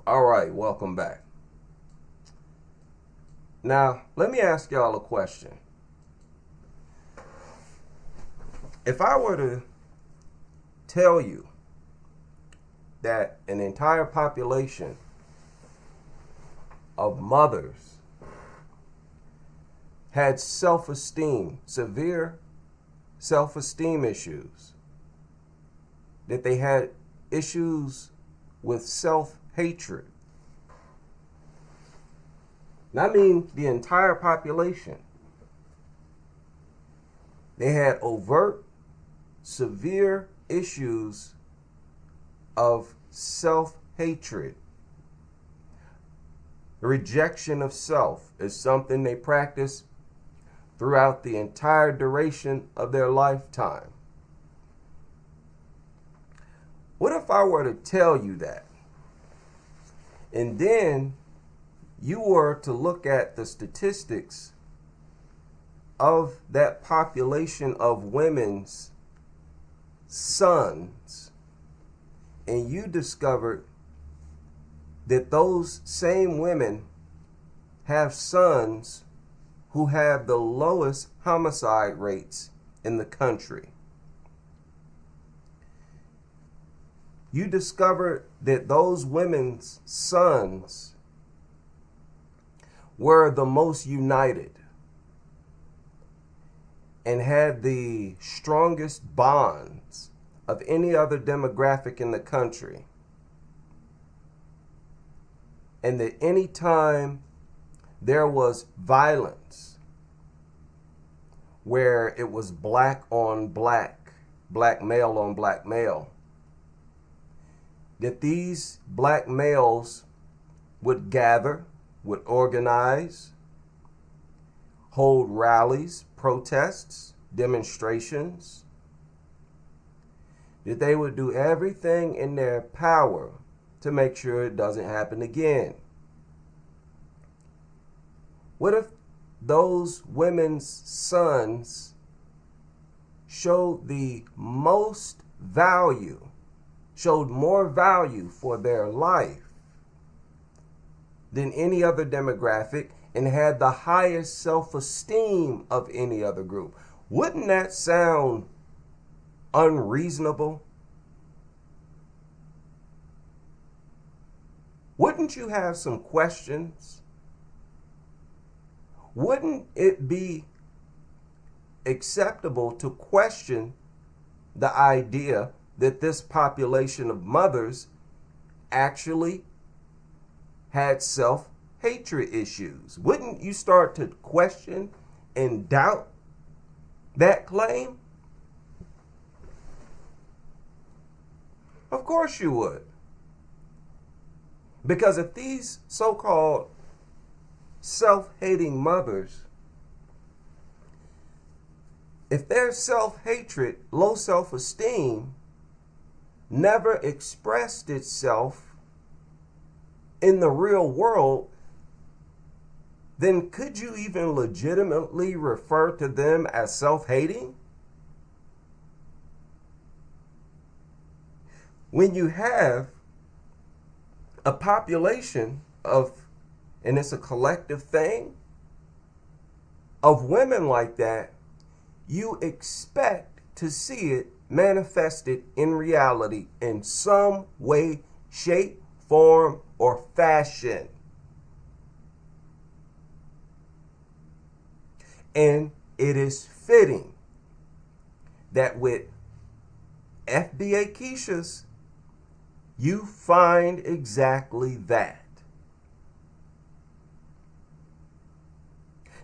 All right, welcome back. Now, let me ask y'all a question. If I were to tell you that an entire population of mothers had self-esteem, severe self-esteem issues, that they had issues with self-hatred. And I mean the entire population. They had overt, severe issues of self-hatred. The rejection of self is something they practice throughout the entire duration of their lifetime. What if I were to tell you that? And then you were to look at the statistics of that population of women's sons, and you discovered that those same women have sons who have the lowest homicide rates in the country. You discovered that those women's sons were the most united and had the strongest bonds of any other demographic in the country. And that any time there was violence, where it was black on black, black male on black male, that these black males would gather, would organize, hold rallies, protests, demonstrations, that they would do everything in their power to make sure it doesn't happen again. What if those women's sons showed the most value, showed more value for their life than any other demographic, and had the highest self-esteem of any other group? Wouldn't that sound unreasonable? Wouldn't you have some questions? Wouldn't it be acceptable to question the idea that this population of mothers actually had self-hatred issues? Wouldn't you start to question and doubt that claim? Of course you would. Because if these so-called self-hating mothers, if their self-hatred, low self-esteem, never expressed itself in the real world, then could you even legitimately refer to them as self-hating? When you have a population of, and it's a collective thing, of women like that, you expect to see it manifested in reality in some way, shape, form, or fashion. And it is fitting that with FBA Keisha's, you find exactly that.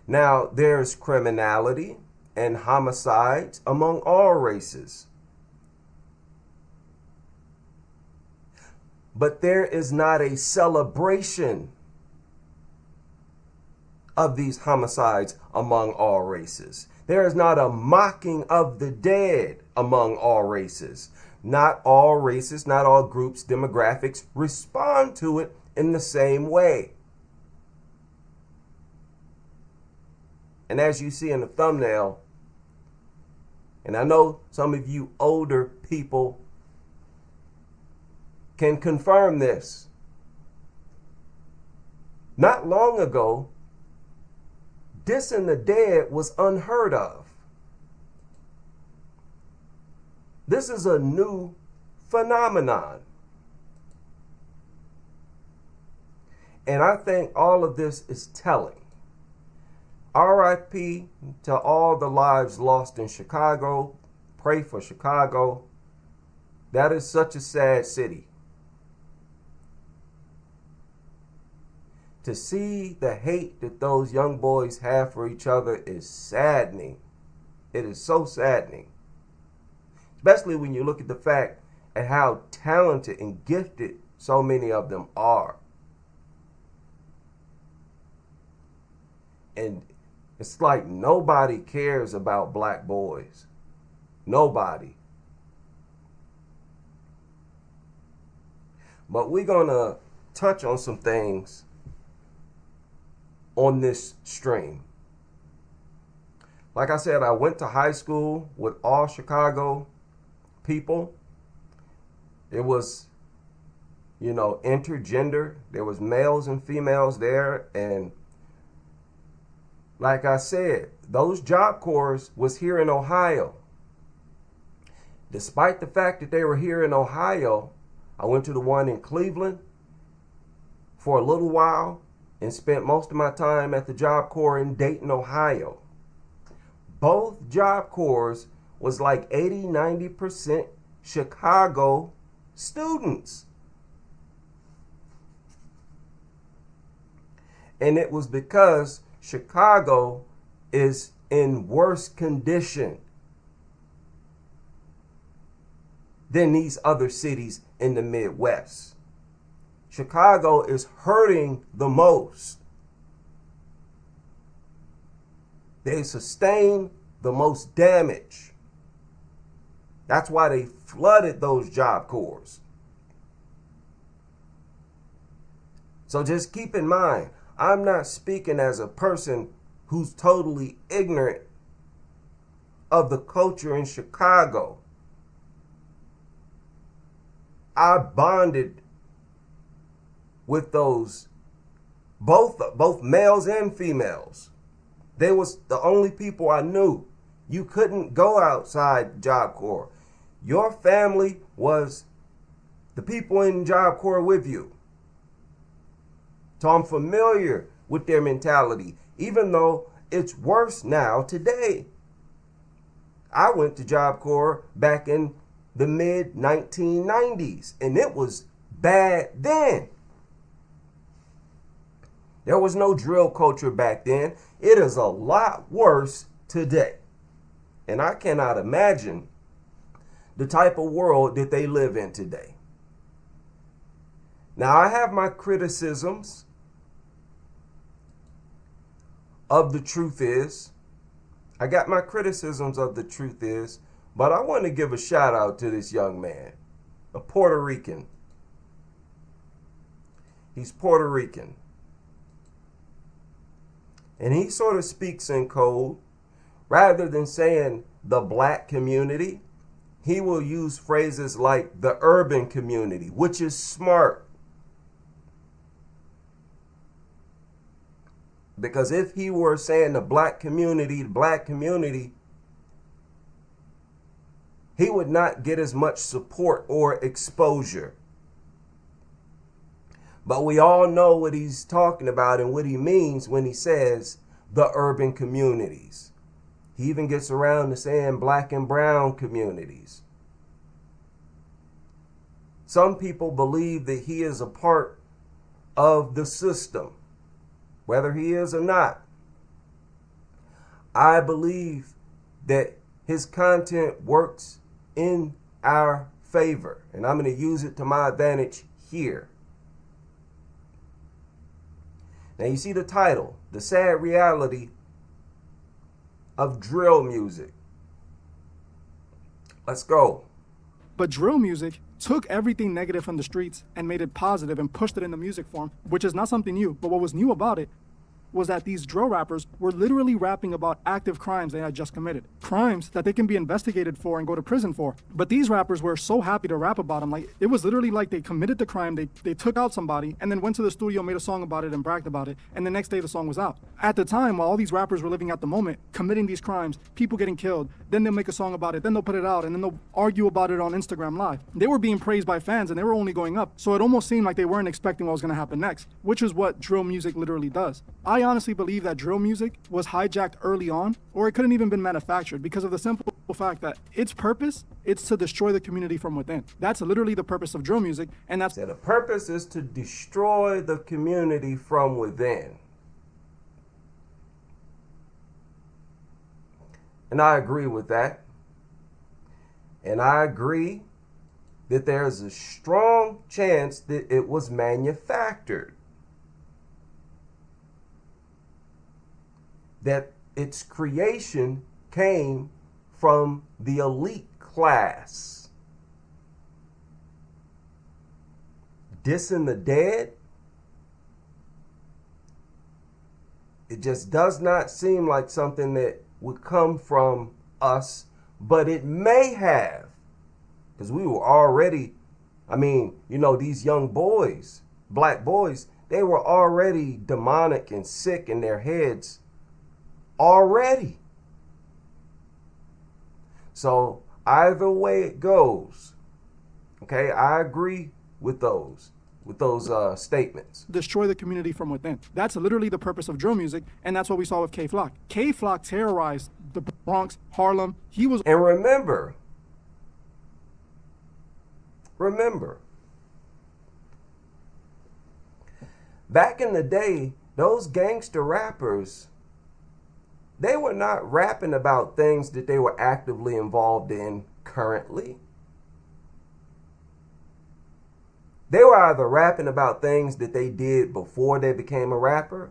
Now, there's criminality and homicides among all races. But there is not a celebration of these homicides among all races. There is not a mocking of the dead among all races. Not all races, not all groups, demographics respond to it in the same way. And as you see in the thumbnail, and I know some of you older people can confirm this, Not long ago, dissing the dead was unheard of. This is a new phenomenon. And I think all of this is telling. RIP to all the lives lost in Chicago. Pray for Chicago. That is such a sad city. To see the hate that those young boys have for each other is saddening. It is so saddening. Especially when you look at the fact at how talented and gifted so many of them are. And it's like nobody cares about black boys. Nobody. But we're going to touch on some things on this stream. Like I said, I went to high school with all Chicago people. It was, intergender. There was males and females there. And like I said, those Job Corps was here in Ohio. Despite the fact that they were here in Ohio, I went to the one in Cleveland for a little while and spent most of my time at the Job Corps in Dayton, Ohio. Both Job Corps was like 80-90% Chicago students. And it was because Chicago is in worse condition than these other cities in the Midwest. Chicago is hurting the most. They sustain the most damage. That's why they flooded those Job Corps. So just keep in mind, I'm not speaking as a person who's totally ignorant of the culture in Chicago. I bonded with those, both males and females. They was the only people I knew. You couldn't go outside Job Corps. Your family was the people in Job Corps with you. So I'm familiar with their mentality, even though it's worse now today. I went to Job Corps back in the mid-1990s, and it was bad then. There was no drill culture back then. It is a lot worse today. And I cannot imagine the type of world that they live in today. Now, I have my criticisms of the truth is. I got my criticisms of the truth is, but I want to give a shout out to this young man, a Puerto Rican. He's Puerto Rican. And he sort of speaks in code. Rather than saying the black community, he will use phrases like the urban community, which is smart. Because if he were saying the black community, he would not get as much support or exposure. But we all know what he's talking about and what he means when he says the urban communities. He even gets around to saying black and brown communities. Some people believe that he is a part of the system, whether he is or not. I believe that his content works in our favor, and I'm going to use it to my advantage here. Now you see the title, The Sad Reality of Drill Music. Let's go. But drill music took everything negative from the streets and made it positive and pushed it in the music form, which is not something new. But what was new about it was that these drill rappers were literally rapping about active crimes they had just committed. Crimes that they can be investigated for and go to prison for. But these rappers were so happy to rap about them. Like, it was literally like they committed the crime, they took out somebody, and then went to the studio, made a song about it, and bragged about it. And the next day the song was out. At the time, while all these rappers were living at the moment, committing these crimes, people getting killed, then they'll make a song about it, then they'll put it out, and then they'll argue about it on Instagram Live. They were being praised by fans, and they were only going up. So it almost seemed like they weren't expecting what was going to happen next, which is what drill music literally does. I honestly believe that drill music was hijacked early on, or it couldn't even been manufactured, because of the simple fact that its purpose, it's to destroy the community from within. That's literally the purpose of drill music, and that's... The purpose is to destroy the community from within. And I agree with that. And I agree that there's a strong chance that it was manufactured. That its creation came from the elite class. Dissing the dead, it just does not seem like something that would come from us, but it may have, because we were already, these young boys, black boys, they were already demonic and sick in their heads already. So either way it goes, okay, I agree with those statements. Destroy the community from within. That's literally the purpose of drill music, and that's what we saw with K-Flock. K-Flock terrorized the Bronx, Harlem. He was... And remember, back in the day, those gangster rappers, they were not rapping about things that they were actively involved in currently. They were either rapping about things that they did before they became a rapper,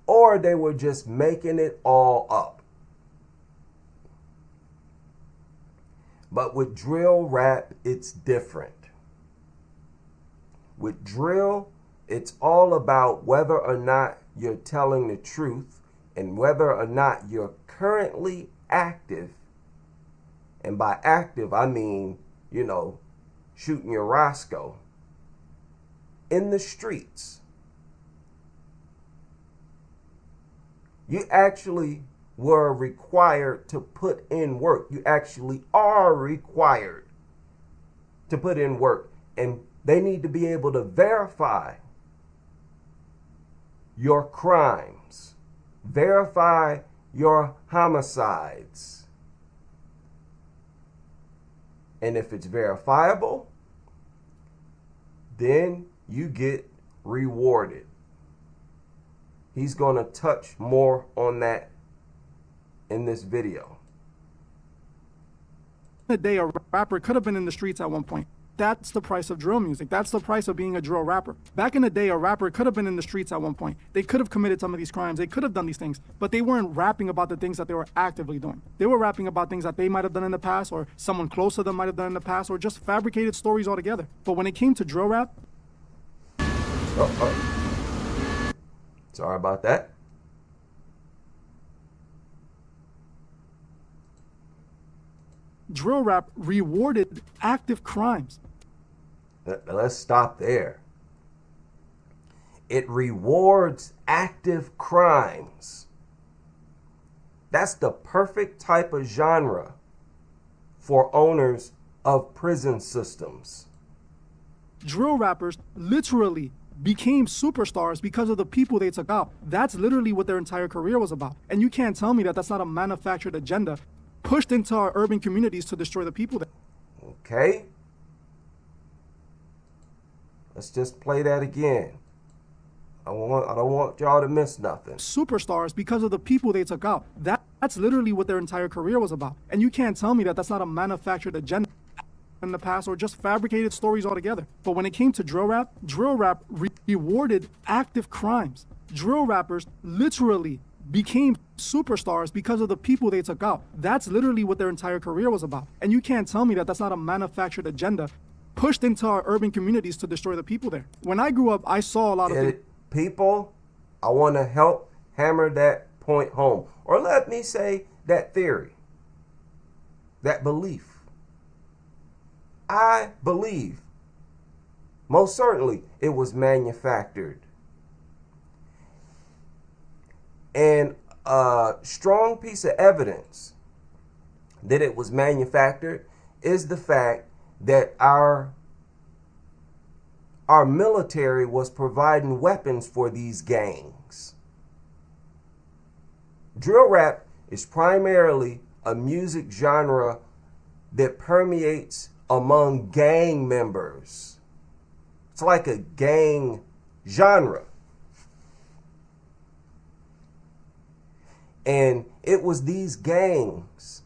or they were just making it all up. But with drill rap, it's different. With drill, it's all about whether or not you're telling the truth and whether or not you're currently active. And by active, I mean, shooting your Roscoe in the streets. You actually were required to put in work. You actually are required to put in work. And they need to be able to verify your crimes, verify your homicides. And if it's verifiable, then you get rewarded. He's going to touch more on that in this video. The day a rapper could have been in the streets at one point. That's the price of drill music. That's the price of being a drill rapper. Back in the day, a rapper could have been in the streets at one point. They could have committed some of these crimes. They could have done these things, but they weren't rapping about the things that they were actively doing. They were rapping about things that they might have done in the past, or someone close to them might have done in the past, or just fabricated stories altogether. But when it came to drill rap... Sorry about that. Drill rap rewarded active crimes. Let's stop there. It rewards active crimes. That's the perfect type of genre for owners of prison systems. Drill rappers literally became superstars because of the people they took out. That's literally what their entire career was about. And you can't tell me that that's not a manufactured agenda pushed into our urban communities to destroy the people there. Okay. Let's just play that again. I don't want y'all to miss nothing. Superstars because of the people they took out. That's literally what their entire career was about. And you can't tell me that that's not a manufactured agenda in the past, or just fabricated stories altogether. But when it came to drill rap rewarded active crimes. Drill rappers literally became superstars because of the people they took out. That's literally what their entire career was about. And you can't tell me that that's not a manufactured agenda pushed into our urban communities to destroy the people there. When I grew up, I saw a lot of people. I want to help hammer that point home. Or let me say that theory, that belief. I believe most certainly it was manufactured. And a strong piece of evidence that it was manufactured is the fact that our military was providing weapons for these gangs. Drill rap is primarily a music genre that permeates among gang members. It's like a gang genre. And it was these gangs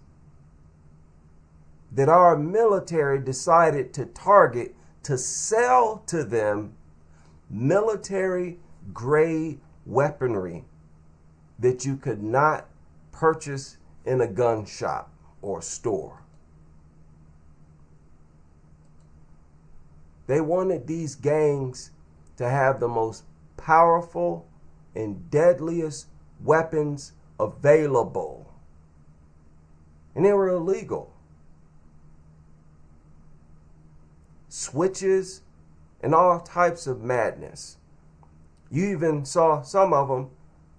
that our military decided to target to sell to them military-grade weaponry that you could not purchase in a gun shop or store. They wanted these gangs to have the most powerful and deadliest weapons available. And they were illegal. Switches and all types of madness. You even saw some of them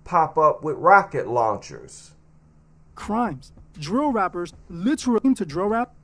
pop up with rocket launchers. Crimes. Drill rappers literally came to drill rap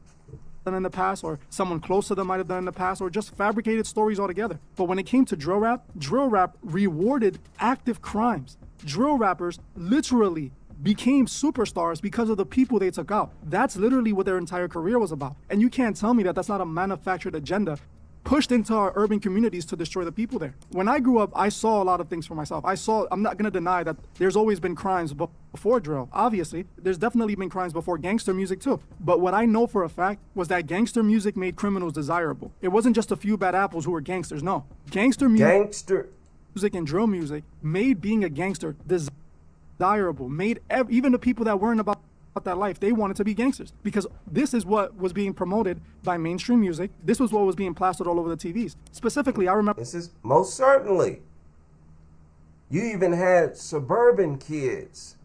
done in the past, or someone close to them might have done in the past, or just fabricated stories altogether. But when it came to drill rap rewarded active crimes. Drill rappers literally became superstars because of the people they took out. That's literally what their entire career was about. And you can't tell me that that's not a manufactured agenda pushed into our urban communities to destroy the people there. When I grew up, I saw a lot of things for myself. I'm not gonna deny that there's always been crimes before drill. Obviously, there's definitely been crimes before gangster music too. But what I know for a fact was that gangster music made criminals desirable. It wasn't just a few bad apples who were gangsters, no. Gangster music and drill music made being a gangster desirable, made even the people that weren't about that life, they wanted to be gangsters, because this is what was being promoted by mainstream music. This was what was being plastered all over the TVs. Specifically, I remember. This is most certainly. You even had suburban kids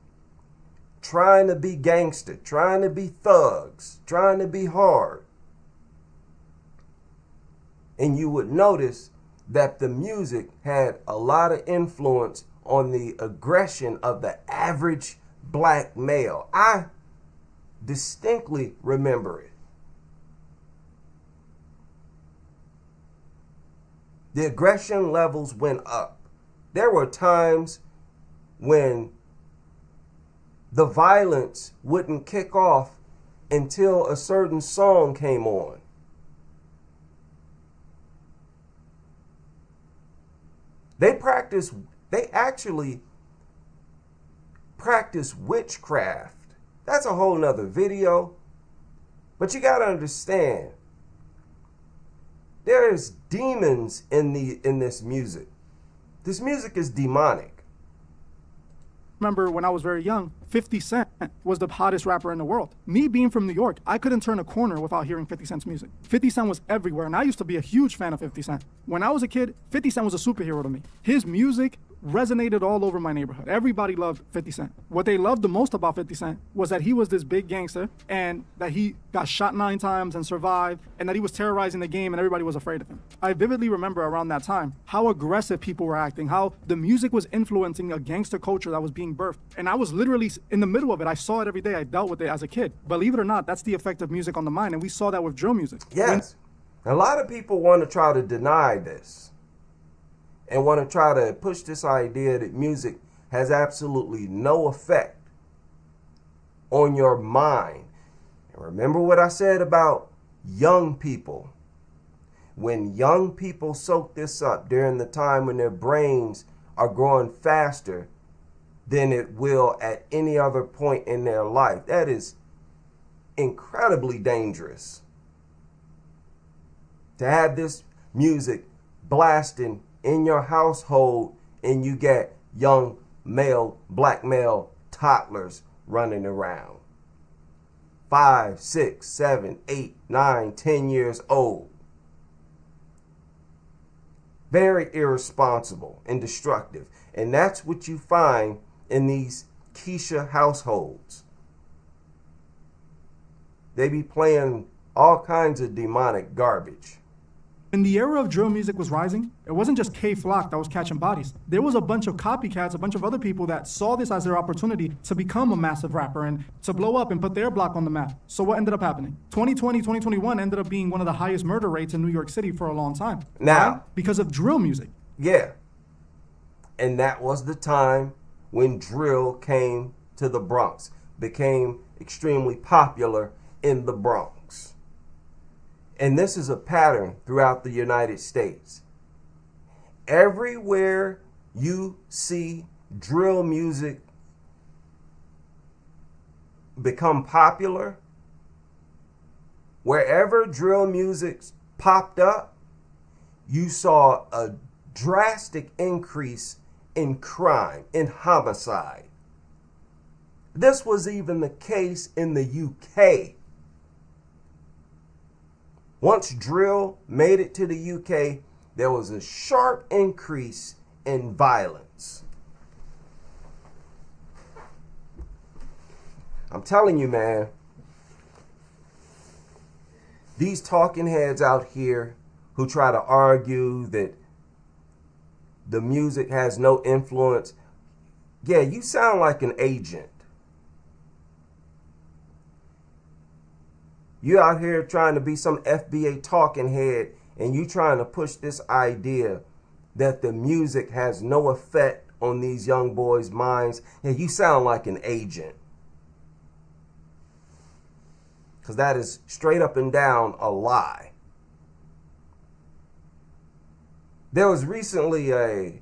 trying to be gangster, trying to be thugs, trying to be hard. And you would notice that the music had a lot of influence on the aggression of the average black male. I distinctly remember it. The aggression levels went up. There were times when the violence wouldn't kick off until a certain song came on. They actually practice witchcraft. That's a whole nother video. But you gotta understand, there's demons in this music. This music is demonic. Remember when I was very young, 50 Cent was the hottest rapper in the world. Me being from New York, I couldn't turn a corner without hearing 50 Cent's music. 50 Cent was everywhere, and I used to be a huge fan of 50 Cent. When I was a kid, 50 Cent was a superhero to me. His music resonated all over my neighborhood. Everybody loved 50 Cent. What they loved the most about 50 Cent was that he was this big gangster, and that he got shot 9 times and survived, and that he was terrorizing the game and everybody was afraid of him. I vividly remember around that time how aggressive people were acting, how the music was influencing a gangster culture that was being birthed. And I was literally in the middle of it. I saw it every day. I dealt with it as a kid. Believe it or not, that's the effect of music on the mind, and we saw that with drill music. Yes. A lot of people want to try to deny this and want to try to push this idea that music has absolutely no effect on your mind. And remember what I said about young people. When young people soak this up during the time when their brains are growing faster than it will at any other point in their life, that is incredibly dangerous. To have this music blasting in your household and you get young male, black male toddlers running around. 5, 6, 7, 8, 9, 10 years old. Very irresponsible and destructive. And that's what you find in these Keisha households. They be playing all kinds of demonic garbage. When the era of drill music was rising, it wasn't just K-Flock that was catching bodies. There was a bunch of copycats, a bunch of other people that saw this as their opportunity to become a massive rapper and to blow up and put their block on the map. So what ended up happening? 2020, 2021 ended up being one of the highest murder rates in New York City for a long time. Now, why? Because of drill music. Yeah. And that was the time when drill came to the Bronx, became extremely popular in the Bronx. And this is a pattern throughout the United States. Everywhere you see drill music become popular, wherever drill music popped up, you saw a drastic increase in crime, in homicide. This was even the case in the UK. Once drill made it to the UK, there was a sharp increase in violence. I'm telling you, man, these talking heads out here who try to argue that the music has no influence, yeah, you sound like an agent. You out here trying to be some FBA talking head, and you trying to push this idea that the music has no effect on these young boys' minds. Yeah, you sound like an agent. Because that is straight up and down a lie. There was recently a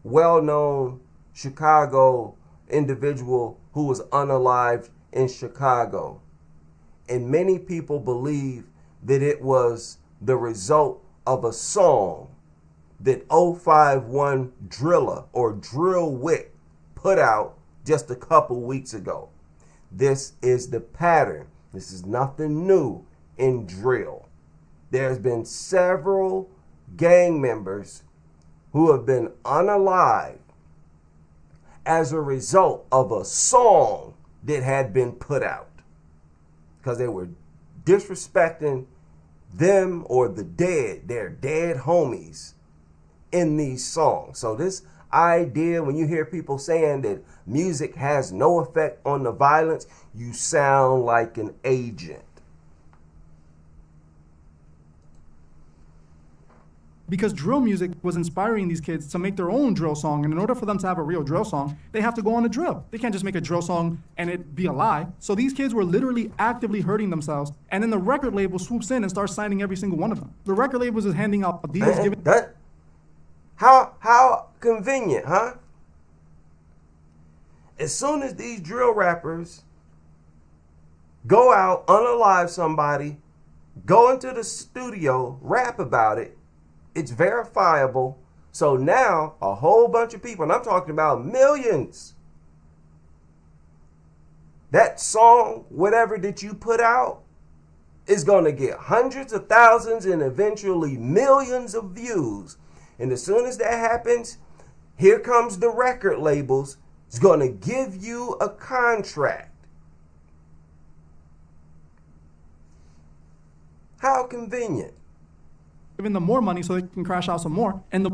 well-known Chicago individual who was unalived in Chicago. And many people believe that it was the result of a song that 051 Driller or Drill Wick put out just a couple weeks ago. This is the pattern. This is nothing new in drill. There's been several gang members who have been unalived as a result of a song that had been put out, because they were disrespecting them or the dead, their dead homies in these songs. So this idea, when you hear people saying that music has no effect on the violence, you sound like an agent. Because drill music was inspiring these kids to make their own drill song. And in order for them to have a real drill song, they have to go on a drill. They can't just make a drill song and it be a lie. So these kids were literally actively hurting themselves. And then the record label swoops in and starts signing every single one of them. The record labels is handing out deals. How convenient, huh? As soon as these drill rappers go out, unalive somebody, go into the studio, rap about it, it's verifiable. So now a whole bunch of people, and I'm talking about millions, that song, whatever that you put out, is going to get hundreds of thousands and eventually millions of views. And as soon as that happens, here comes the record labels. It's going to give you a contract. How convenient. Giving them more money so they can crash out some more and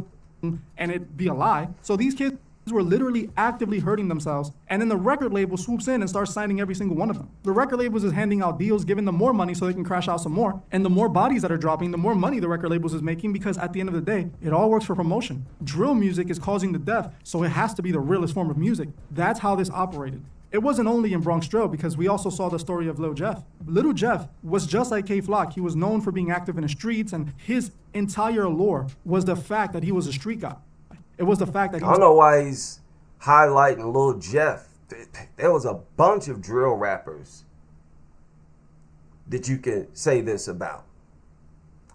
it be a lie. So these kids were literally actively hurting themselves. And then the record label swoops in and starts signing every single one of them. The record labels is handing out deals, giving them more money so they can crash out some more. And the more bodies that are dropping, the more money the record labels is making, because at the end of the day, it all works for promotion. Drill music is causing the death, so it has to be the realest form of music. That's how this operated. It wasn't only in Bronx drill, because we also saw the story of Lil Jeff. Little Jeff was just like K-Flock. He was known for being active in the streets, and his entire allure was the fact that he was a street guy. It was the fact that he I don't know why he's highlighting Lil Jeff. There was a bunch of drill rappers that you can say this about,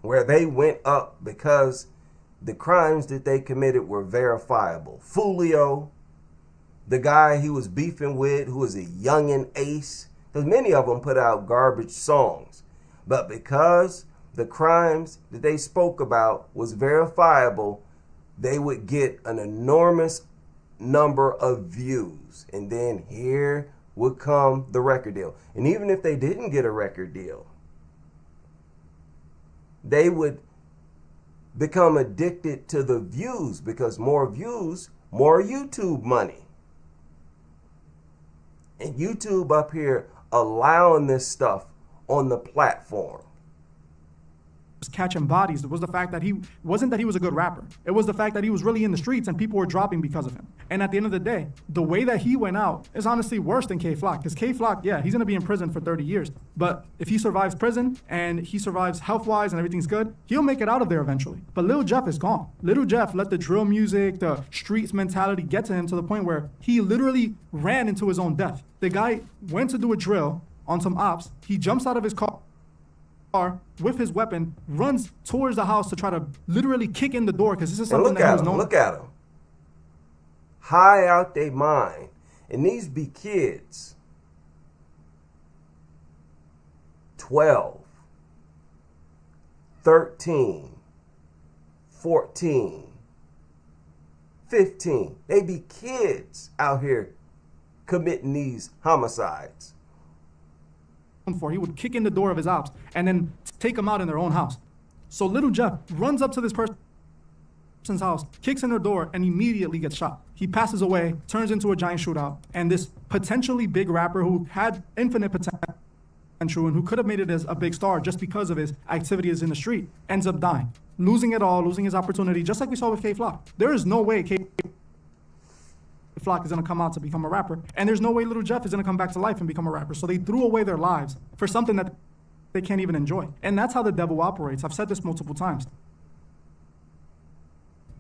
where they went up because the crimes that they committed were verifiable. Fulio, the guy he was beefing with, who was a youngin' ace, because many of them put out garbage songs. But because the crimes that they spoke about was verifiable, they would get an enormous number of views. And then here would come the record deal. And even if they didn't get a record deal, they would become addicted to the views, because more views, more YouTube money. And YouTube up here allowing this stuff on the platform. Catching bodies. It was the fact that he wasn't that he was a good rapper. It was the fact that he was really in the streets and people were dropping because of him. And at the end of the day, the way that he went out is honestly worse than K-Flock. Because K-Flock, yeah, he's going to be in prison for 30 years. But if he survives prison and he survives health-wise and everything's good, he'll make it out of there eventually. But Lil Jeff is gone. Lil Jeff let the drill music, the streets mentality get to him to the point where he literally ran into his own death. The guy went to do a drill on some ops. He jumps out of his car with his weapon, runs towards the house to try to literally kick in the door, because this is something that he was known. Look at him. High out their mind. And these be kids. 12, 13, 14, 15. They be kids out here committing these homicides. For he would kick in the door of his ops and then take them out in their own house. So Little Jeff runs up to this person's house, kicks in their door, and immediately gets shot. He passes away, turns into a giant shootout, and this potentially big rapper who had infinite potential and who could have made it as a big star just because of his activities in the street ends up dying, losing it all, losing his opportunity, just like we saw with K-Flock. There is no way Flock is going to come out to become a rapper, and there's no way Little Jeff is going to come back to life and become a rapper. So they threw away their lives for something that they can't even enjoy. And that's how the devil operates. I've said this multiple times.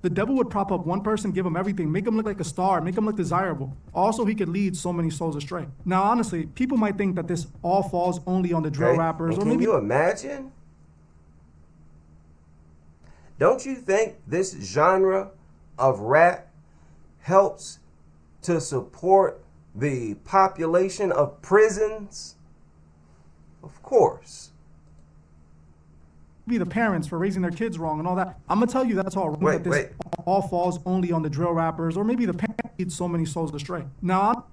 The devil would prop up one person, give him everything, make him look like a star, make him look desirable. Also, he could lead so many souls astray. Now, honestly, people might think that this all falls only on the drill rappers. And can you imagine? Don't you think this genre of rap helps to support the population of prisons? Of course. Be the parents for raising their kids wrong and all that. I'm gonna tell you that's all wrong. This all falls only on the drill rappers, or maybe the parents lead so many souls astray. Now,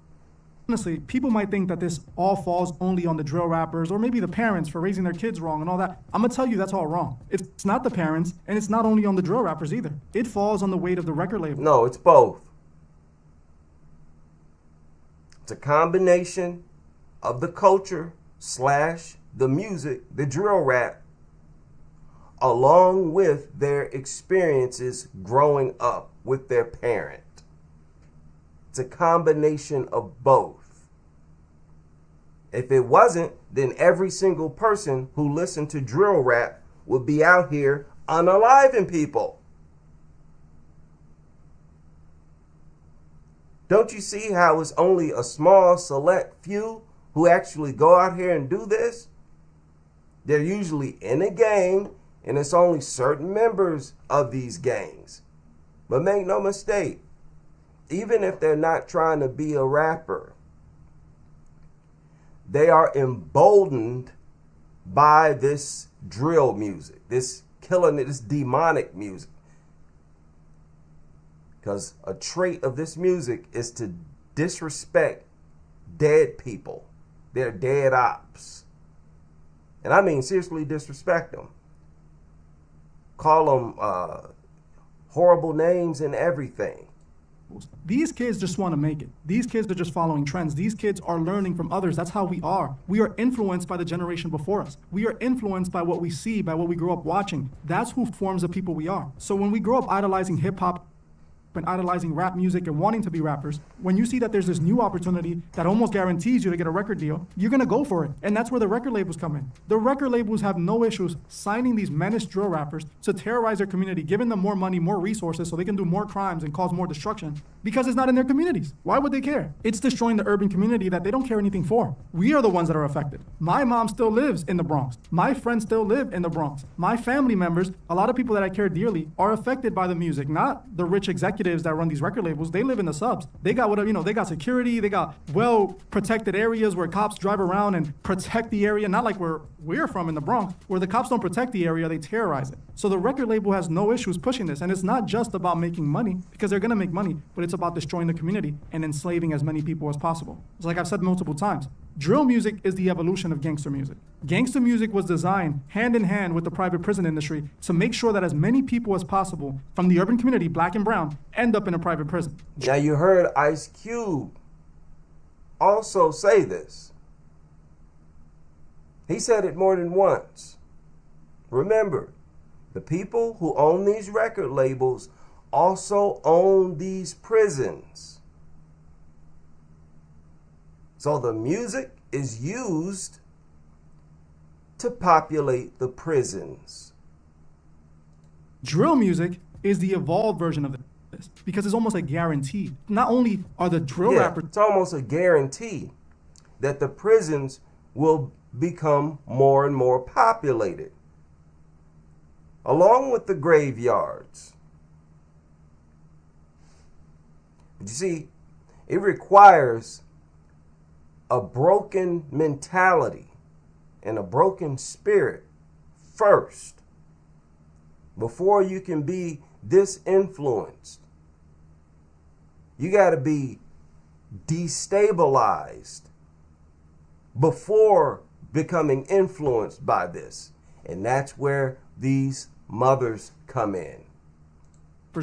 honestly, people might think that this all falls only on the drill rappers, or maybe the parents for raising their kids wrong and all that. I'm gonna tell you that's all wrong. It's not the parents, and it's not only on the drill rappers either. It falls on the weight of the record label. No, it's both. It's a combination of the culture / the music, the drill rap, along with their experiences growing up with their parent. It's a combination of both. If it wasn't, then every single person who listened to drill rap would be out here unaliving people. Don't you see how it's only a small select few who actually go out here and do this? They're usually in a gang, and it's only certain members of these gangs. But make no mistake, even if they're not trying to be a rapper, they are emboldened by this drill music, this killing, this demonic music. Because a trait of this music is to disrespect dead people, their dead ops. And I mean seriously disrespect them. Call them horrible names and everything. These kids just want to make it. These kids are just following trends. These kids are learning from others. That's how we are. We are influenced by the generation before us. We are influenced by what we see, by what we grew up watching. That's who forms the people we are. So when we grow up idolizing hip hop and idolizing rap music and wanting to be rappers, when you see that there's this new opportunity that almost guarantees you to get a record deal, you're going to go for it. And that's where the record labels come in. The record labels have no issues signing these menace drill rappers to terrorize their community, giving them more money, more resources so they can do more crimes and cause more destruction, because it's not in their communities. Why would they care? It's destroying the urban community that they don't care anything for. We are the ones that are affected. My mom still lives in the Bronx. My friends still live in the Bronx. My family members, a lot of people that I care dearly, are affected by the music, not the rich executives executives that run these record labels, they live in the subs. They got whatever, they got security, they got well-protected areas where cops drive around and protect the area, not like where we're from in the Bronx, where the cops don't protect the area, they terrorize it. So the record label has no issues pushing this, and it's not just about making money, because they're gonna make money, but it's about destroying the community and enslaving as many people as possible. It's like I've said multiple times, drill music is the evolution of gangster music. Gangster music was designed hand in hand with the private prison industry to make sure that as many people as possible from the urban community, black and brown, end up in a private prison. Now you heard Ice Cube also say this. He said it more than once. Remember, the people who own these record labels also own these prisons. So the music is used to populate the prisons. Drill music is the evolved version of this because it's almost a guarantee. Not only are the drill rappers... It's almost a guarantee that the prisons will become more and more populated, along with the graveyards. But you see, it requires a broken mentality and a broken spirit first before you can be disinfluenced. You got to be destabilized before becoming influenced by this. And that's where these mothers come in.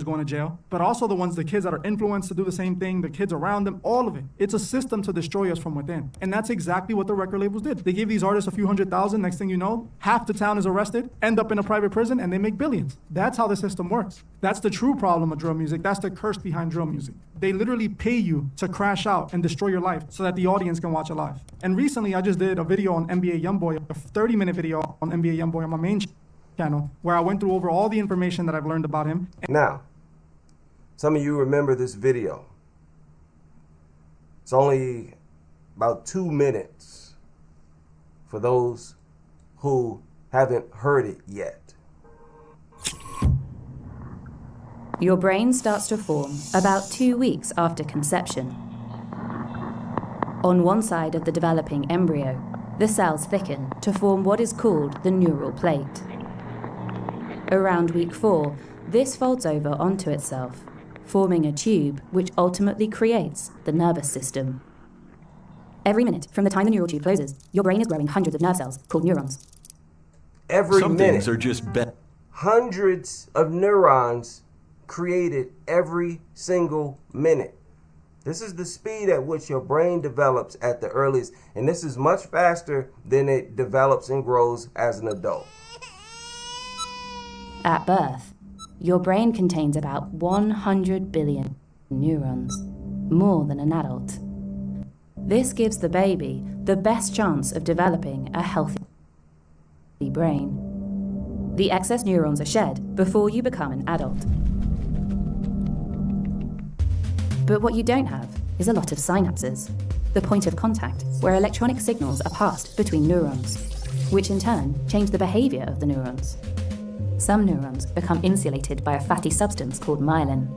Going to jail, but also the kids that are influenced to do the same thing, the kids around them, all of it. It's a system to destroy us from within. And that's exactly what the record labels did. They gave these artists a few $100,000. Next thing you know, half the town is arrested, end up in a private prison, and they make billions. That's how the system works. That's the true problem of drill music. That's the curse behind drill music. They literally pay you to crash out and destroy your life so that the audience can watch it live. And recently, I just did a video on NBA Youngboy, a 30-minute video on NBA Youngboy on my main channel, where I went through over all the information that I've learned about him. Now, some of you remember this video. It's only about 2 minutes for those who haven't heard it yet. Your brain starts to form about 2 weeks after conception. On one side of the developing embryo, the cells thicken to form what is called the neural plate. Around week 4, this folds over onto itself, forming a tube which ultimately creates the nervous system. Every minute from the time the neural tube closes, your brain is growing hundreds of nerve cells called neurons. Some things are just hundreds of neurons created every single minute. This is the speed at which your brain develops at the earliest, and this is much faster than it develops and grows as an adult. At birth, your brain contains about 100 billion neurons, more than an adult. This gives the baby the best chance of developing a healthy brain. The excess neurons are shed before you become an adult. But what you don't have is a lot of synapses, the point of contact where electronic signals are passed between neurons, which in turn change the behavior of the neurons. Some neurons become insulated by a fatty substance called myelin.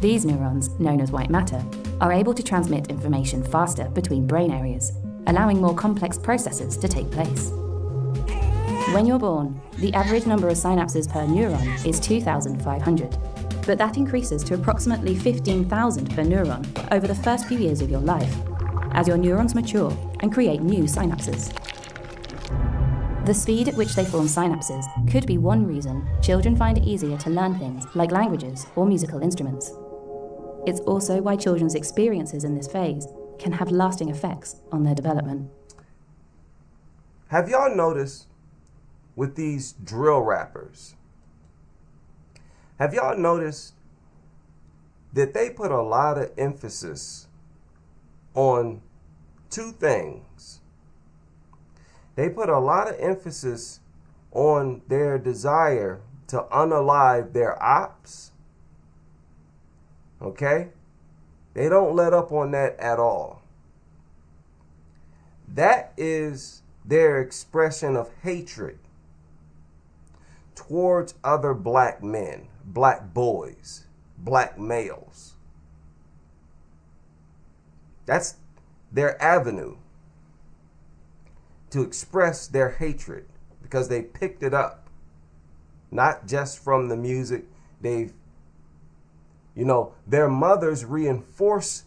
These neurons, known as white matter, are able to transmit information faster between brain areas, allowing more complex processes to take place. When you're born, the average number of synapses per neuron is 2,500, but that increases to approximately 15,000 per neuron over the first few years of your life, as your neurons mature and create new synapses. The speed at which they form synapses could be one reason children find it easier to learn things like languages or musical instruments. It's also why children's experiences in this phase can have lasting effects on their development. Have y'all noticed with these drill rappers, have y'all noticed that they put a lot of emphasis on two things? They put a lot of emphasis on their desire to unalive their ops. Okay? They don't let up on that at all. That is their expression of hatred towards other black men, black boys, black males. That's their avenue to express their hatred, because they picked it up, not just from the music. Their mothers reinforce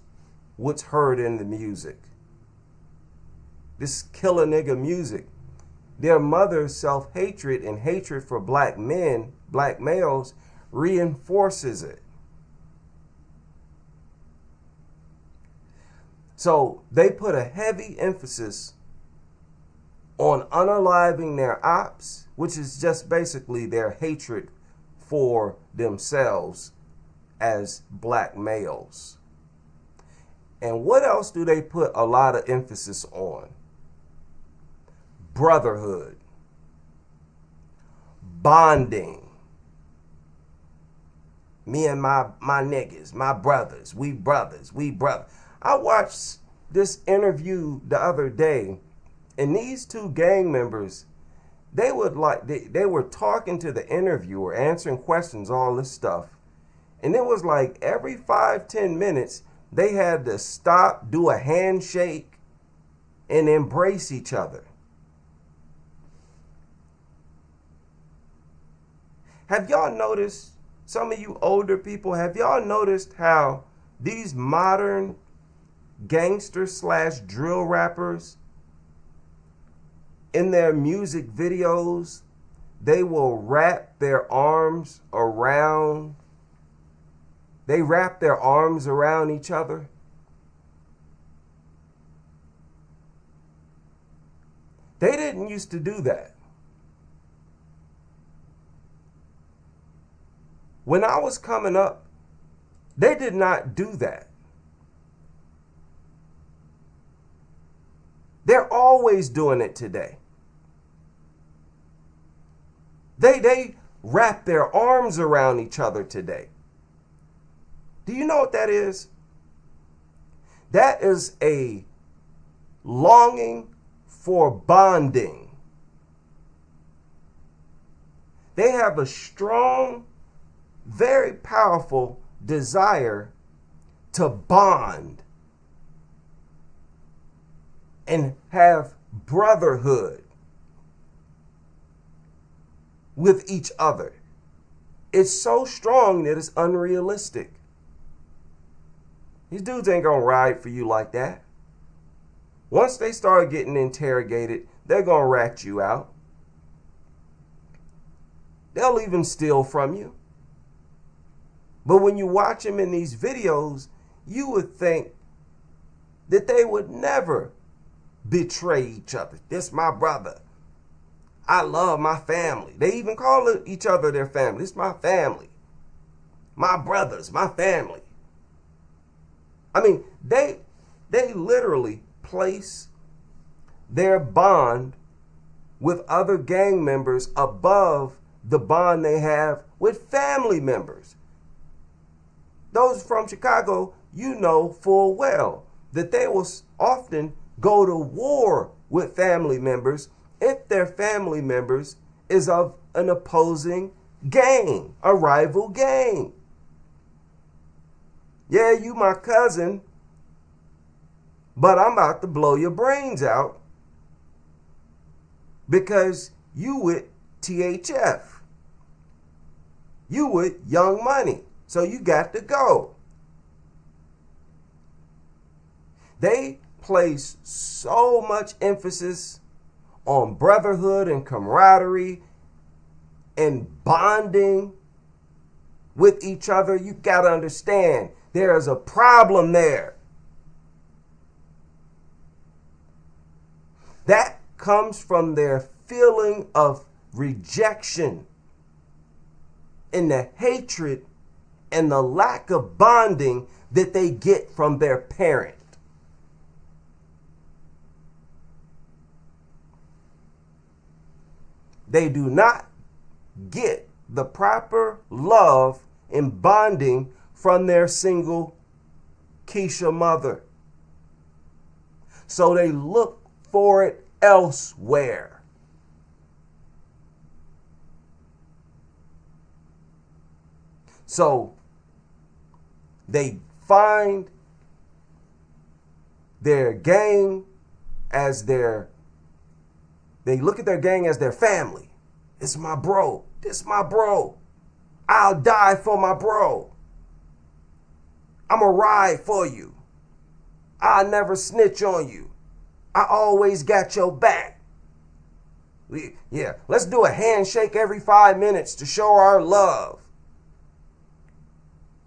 what's heard in the music. This kill a nigga music. Their mother's self-hatred and hatred for black men, black males, reinforces it. So they put a heavy emphasis on unaliving their ops, which is just basically their hatred for themselves as black males. And what else do they put a lot of emphasis on? Brotherhood, bonding. Me and my niggas, my brothers, we brothers. I watched this interview the other day, and these two gang members, they were talking to the interviewer, answering questions, all this stuff. And it was like every 5-10 minutes, they had to stop, do a handshake, and embrace each other. Have y'all noticed, some of you older people, have y'all noticed how these modern gangster/drill rappers, in their music videos, they will wrap their arms around each other? They didn't used to do that. When I was coming up, they did not do that. They're always doing it today. They wrap their arms around each other today. Do you know what that is? That is a longing for bonding. They have a strong, very powerful desire to bond and have brotherhood with each other. It's so strong that it's unrealistic. These dudes ain't gonna ride for you like that. Once they start getting interrogated, they're gonna rat you out. They'll even steal from you. But when you watch them in these videos, you would think that they would never betray each other. This my brother. I love my family. They even call each other their family. This my family. My brothers, my family. I mean, they literally place their bond with other gang members above the bond they have with family members. Those from Chicago, you know full well that they will often go to war with family members if their family members is of an opposing gang, a rival gang. Yeah, you my cousin, but I'm about to blow your brains out because you with THF. You with Young Money. So you got to go. They place so much emphasis on brotherhood and camaraderie and bonding with each other. You got to understand there is a problem there. That comes from their feeling of rejection and the hatred and the lack of bonding that they get from their parent. They do not get the proper love and bonding from their single Keisha mother. So they look for it elsewhere. So They find their gang as they look at their gang as their family. It's my bro. This my bro. I'll die for my bro. I'm a ride for you. I'll never snitch on you. I always got your back. Yeah, let's do a handshake every 5 minutes to show our love.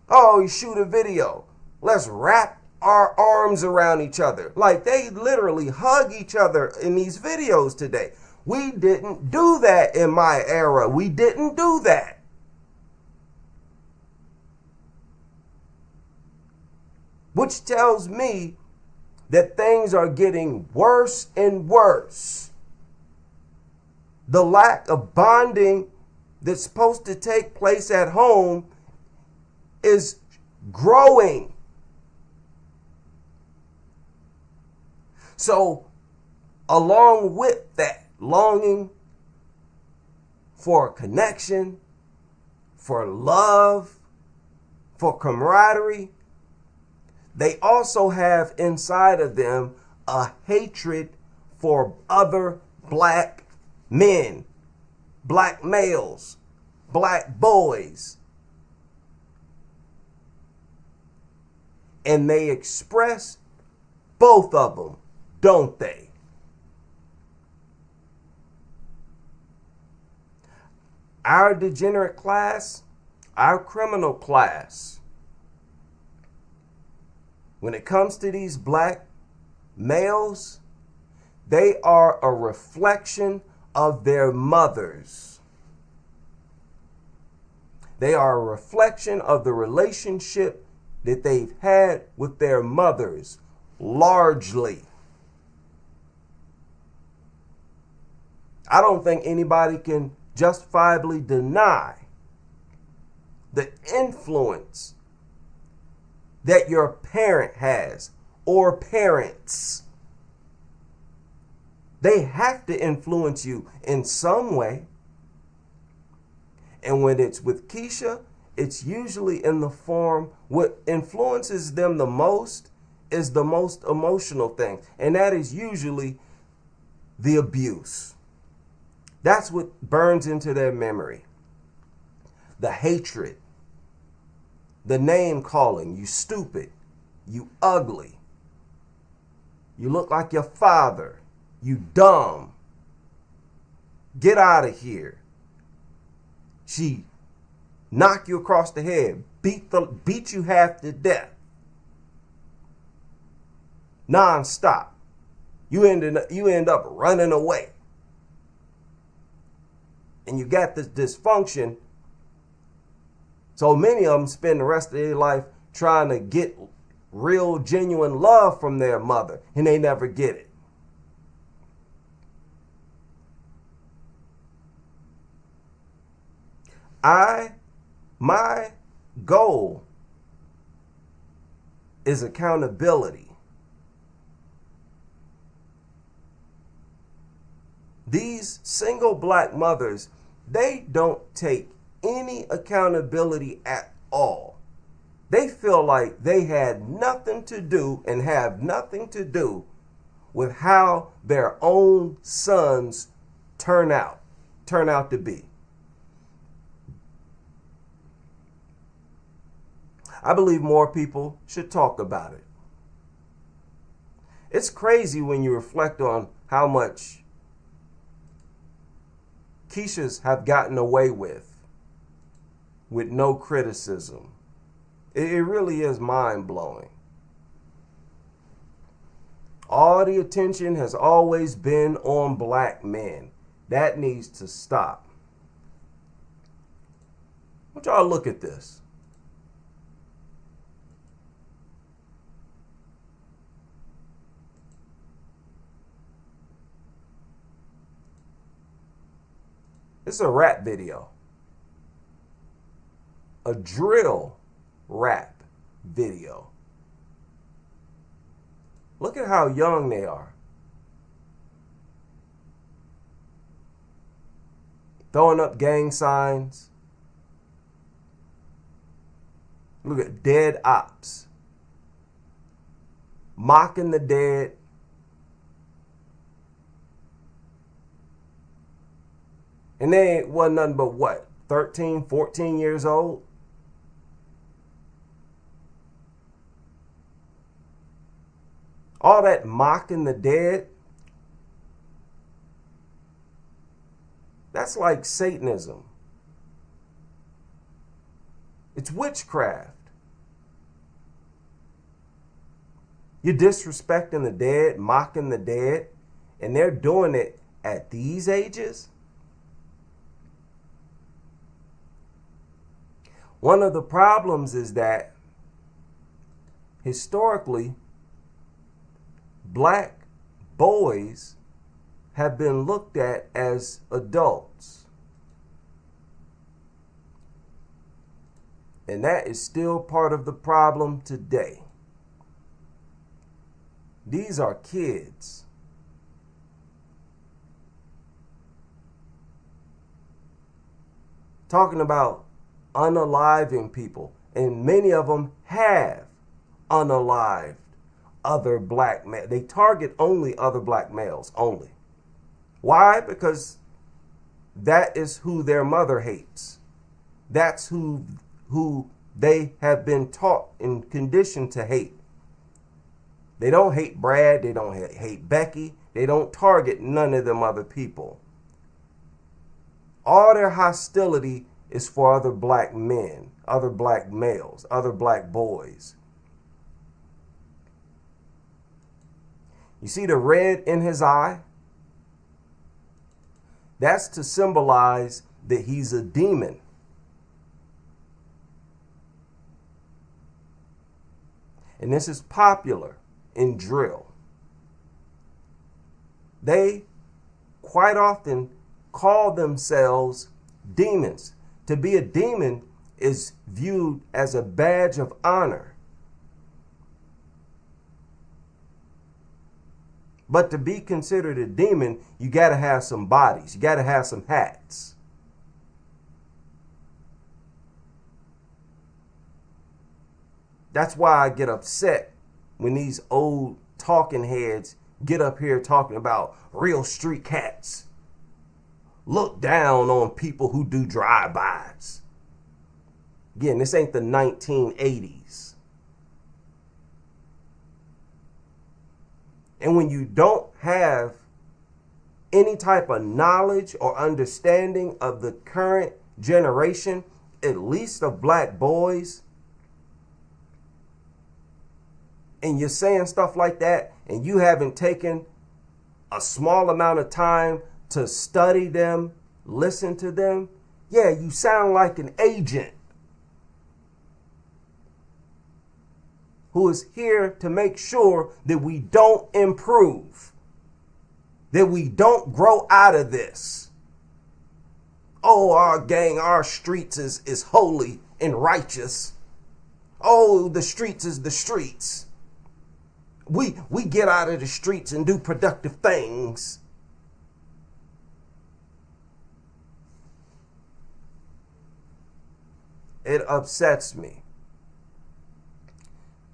Oh, you shoot a video. Let's wrap our arms around each other. Like, they literally hug each other in these videos today. We didn't do that in my era. We didn't do that. Which tells me that things are getting worse and worse. The lack of bonding that's supposed to take place at home is growing. So, along with that longing for connection, for love, for camaraderie, they also have inside of them a hatred for other black men, black males, black boys. And they express both of them, don't they? Our degenerate class, our criminal class, when it comes to these black males, they are a reflection of their mothers. They are a reflection of the relationship that they've had with their mothers, largely. I don't think anybody can justifiably deny the influence that your parent has, or parents. They have to influence you in some way. And when it's with Keisha, it's usually in the form, what influences them the most is the most emotional thing. And that is usually the abuse. That's what burns into their memory. The hatred. The name calling. You stupid. You ugly. You look like your father. You dumb. Get out of here. She knock you across the head. Beat you half to death. Non-stop. You end up running away. And you got this dysfunction. So many of them spend the rest of their life trying to get real, genuine love from their mother, and they never get it. My goal is accountability. These single black mothers, they don't take any accountability at all. They feel like they had nothing to do and have nothing to do with how their own sons turn out to be. I believe more people should talk about it. It's crazy when you reflect on how much Keishas have gotten away with no criticism. It really is mind-blowing. All the attention has always been on black men. That needs to stop. I want y'all to look at this. This is a rap video. A drill rap video. Look at how young they are. Throwing up gang signs. Look at dead ops. Mocking the dead. And they wasn't nothing but what? 13, 14 years old? All that mocking the dead, that's like Satanism. It's witchcraft. You're disrespecting the dead, mocking the dead, and they're doing it at these ages? One of the problems is that historically, black boys have been looked at as adults. And that is still part of the problem today. These are kids. Talking about unaliving people, and many of them have unalived other black males. They target only other black males only. Why? Because that is who their mother hates. That's who they have been taught and conditioned to hate. They don't hate Brad. They don't hate Becky. They don't target none of them other people. All their hostility is for other black men, other black males, other black boys. You see the red in his eye? That's to symbolize that he's a demon. And this is popular in drill. They quite often call themselves demons. To be a demon is viewed as a badge of honor. But to be considered a demon, you got to have some bodies. You got to have some hats. That's why I get upset when these old talking heads get up here talking about real street cats. Look down on people who do drive-bys. Again, this ain't the 1980s. And when you don't have any type of knowledge or understanding of the current generation, at least of black boys, and you're saying stuff like that, and you haven't taken a small amount of time to study them, listen to them, yeah, you sound like an agent who is here to make sure that we don't improve, that we don't grow out of this. Oh, our gang, our streets is holy and righteous. Oh, the streets is the streets. We get out of the streets and do productive things. It upsets me.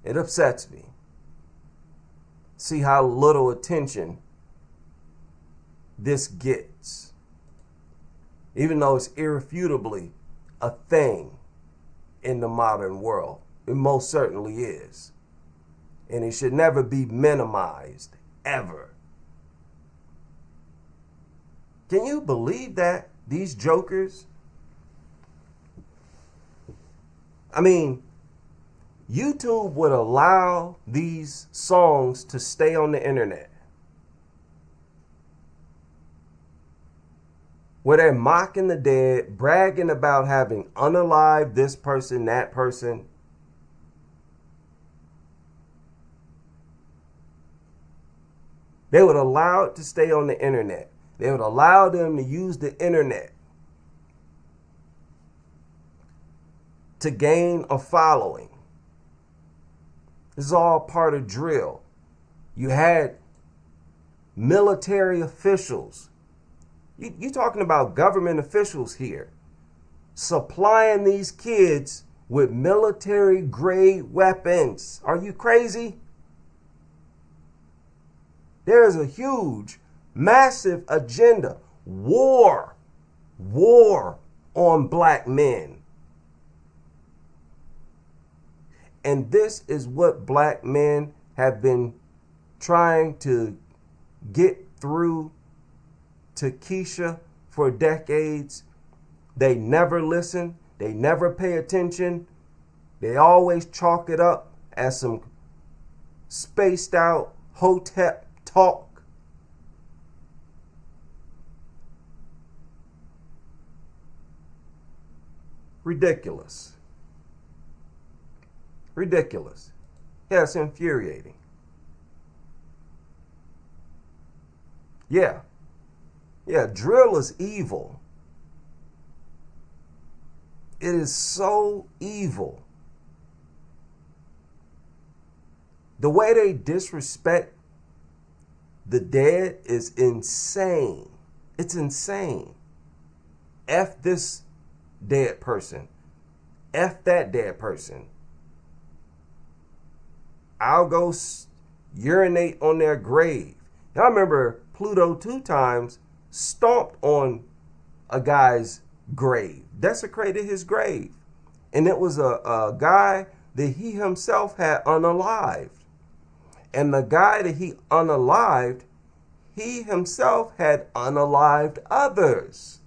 It upsets me. See how little attention this gets. Even though it's irrefutably a thing in the modern world. It most certainly is. And it should never be minimized, ever. Can you believe that? These jokers? I mean, YouTube would allow these songs to stay on the internet, where they're mocking the dead, bragging about having unalived this person, that person. They would allow it to stay on the internet. They would allow them to use the internet to gain a following. This is all part of drill. You had military officials. You're talking about government officials here, supplying these kids with military grade weapons. Are you crazy? There is a huge, massive agenda. War on black men. And this is what black men have been trying to get through to Keisha for decades. They never listen. They never pay attention. They always chalk it up as some spaced out hotep talk. Ridiculous. Ridiculous. Yeah, it's infuriating. Yeah, drill is evil. It is so evil. The way they disrespect the dead is insane. It's insane. F this dead person. F that dead person. I'll go urinate on their grave. Y'all remember Pluto 2 times stomped on a guy's grave, desecrated his grave. And it was a guy that he himself had unalived. And the guy that he unalived, he himself had unalived others.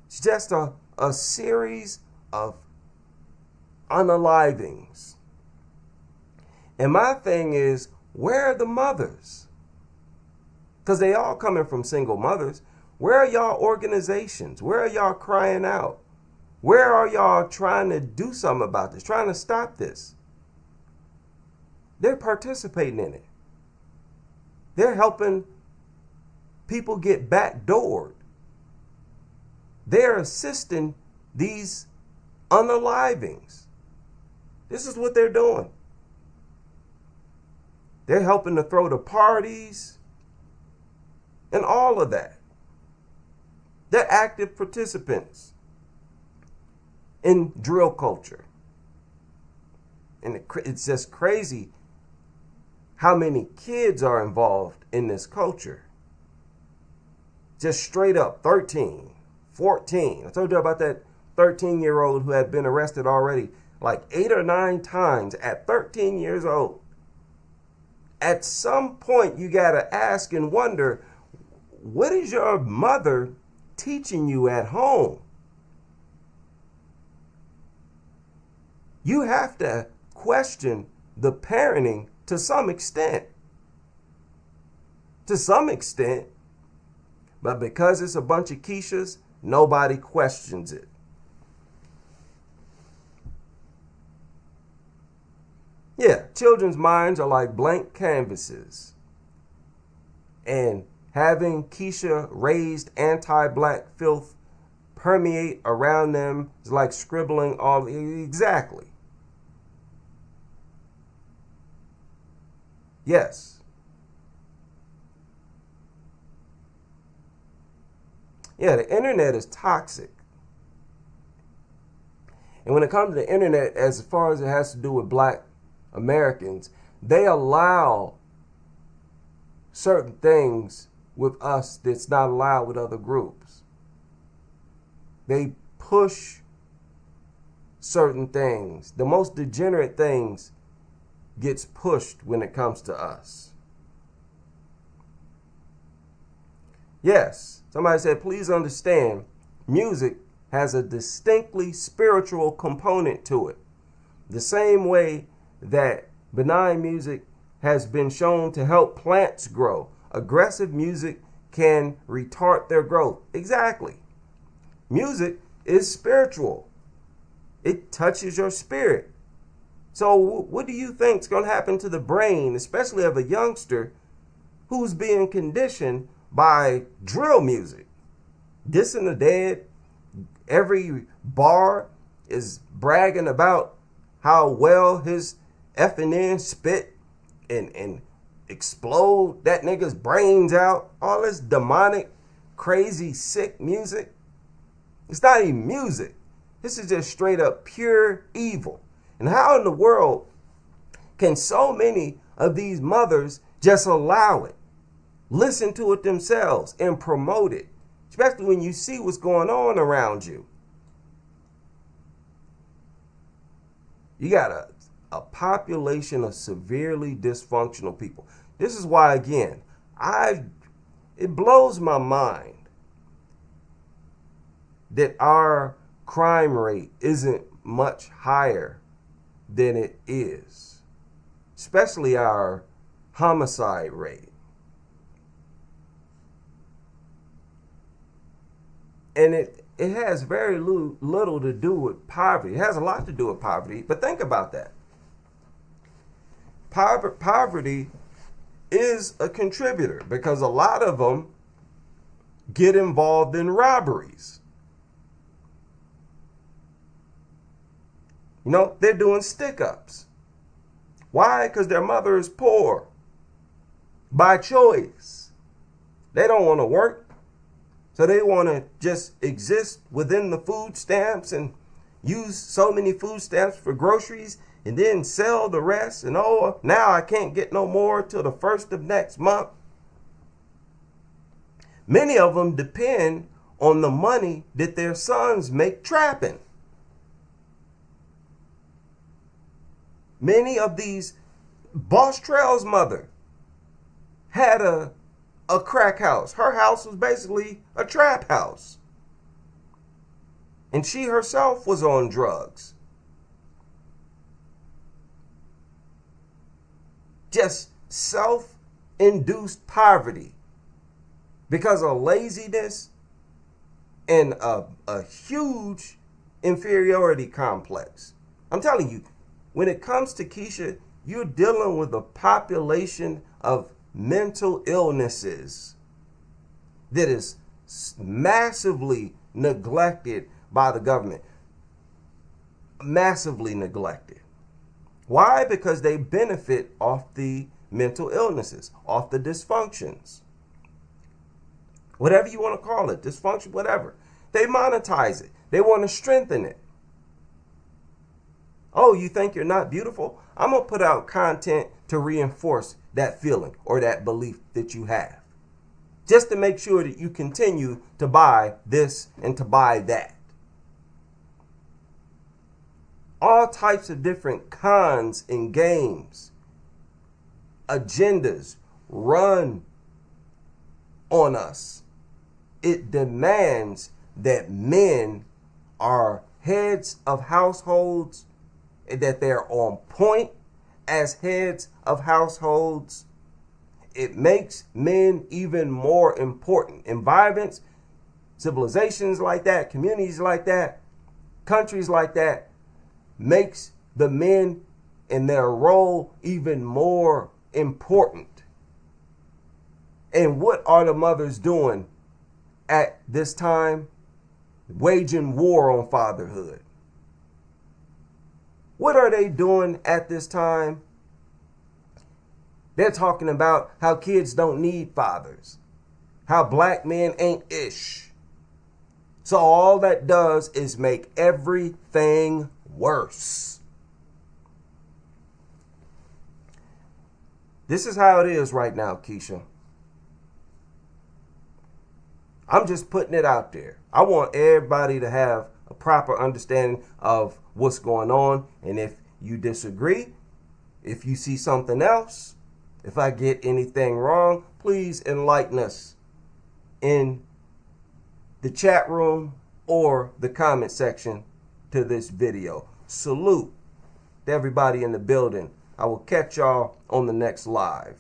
It's just a series of unalivings. And my thing is, where are the mothers? Because they all coming from single mothers. Where are y'all organizations? Where are y'all crying out? Where are y'all trying to do something about this, trying to stop this? They're participating in it. They're helping people get backdoored. They're assisting these unalivings. This is what they're doing. They're helping to throw the parties and all of that. They're active participants in drill culture. And it's just crazy how many kids are involved in this culture. Just straight up 13, 14. I told you about that 13-year-old who had been arrested already like 8 or 9 times at 13 years old. At some point, you got to ask and wonder, what is your mother teaching you at home? You have to question the parenting to some extent. To some extent. But because it's a bunch of Keishas, nobody questions it. Yeah, children's minds are like blank canvases. And having Keisha raised anti-black filth permeate around them is like scribbling all exactly. Yes. Yeah, the internet is toxic. And when it comes to the internet, as far as it has to do with black Americans, they allow certain things with us that's not allowed with other groups. They push certain things. The most degenerate things gets pushed when it comes to us. Yes, somebody said, please understand, music has a distinctly spiritual component to it. The same way that benign music has been shown to help plants grow, aggressive music can retard their growth. Exactly. Music is spiritual. It touches your spirit. So what do you think is going to happen to the brain, especially of a youngster who's being conditioned by drill music? Dissing the dead. Every bar is bragging about how well his F&N spit and explode that nigga's brains out. All this demonic, crazy, sick music. It's not even music. This is just straight up pure evil. And how in the world can so many of these mothers just allow it, listen to it themselves, and promote it, especially when you see what's going on around you? You got a population of severely dysfunctional people. This is why, again, it blows my mind that our crime rate isn't much higher than it is, especially our homicide rate. And it has very little to do with poverty. It has a lot to do with poverty, but think about that. Poverty is a contributor because a lot of them get involved in robberies. You know, they're doing stick-ups. Why? Because their mother is poor by choice. They don't want to work, so they want to just exist within the food stamps and use so many food stamps for groceries and then sell the rest. And oh, now I can't get no more till the 1st of next month. Many of them depend on the money that their sons make trapping. Many of these, Boss Trail's mother had a crack house. Her house was basically a trap house. And she herself was on drugs. Just self-induced poverty because of laziness and a huge inferiority complex. I'm telling you, when it comes to Keisha, you're dealing with a population of mental illnesses that is massively neglected by the government. Massively neglected. Why? Because they benefit off the mental illnesses, off the dysfunctions. Whatever you want to call it, dysfunction, whatever. They monetize it. They want to strengthen it. Oh, you think you're not beautiful? I'm going to put out content to reinforce that feeling or that belief that you have, just to make sure that you continue to buy this and to buy that. All types of different cons and games, agendas run on us. It demands that men are heads of households, that they're on point as heads of households. It makes men even more important. Environments, civilizations like that, communities like that, countries like that, makes the men and their role even more important. And what are the mothers doing at this time? Waging war on fatherhood. What are they doing at this time? They're talking about how kids don't need fathers, how black men ain't ish. So all that does is make everything worse. This is how it is right now, Keisha. I'm just putting it out there. I want everybody to have a proper understanding of what's going on. And if you disagree, if you see something else, if I get anything wrong, please enlighten us in the chat room or the comment section to this video. Salute to everybody in the building. I will catch y'all on the next live.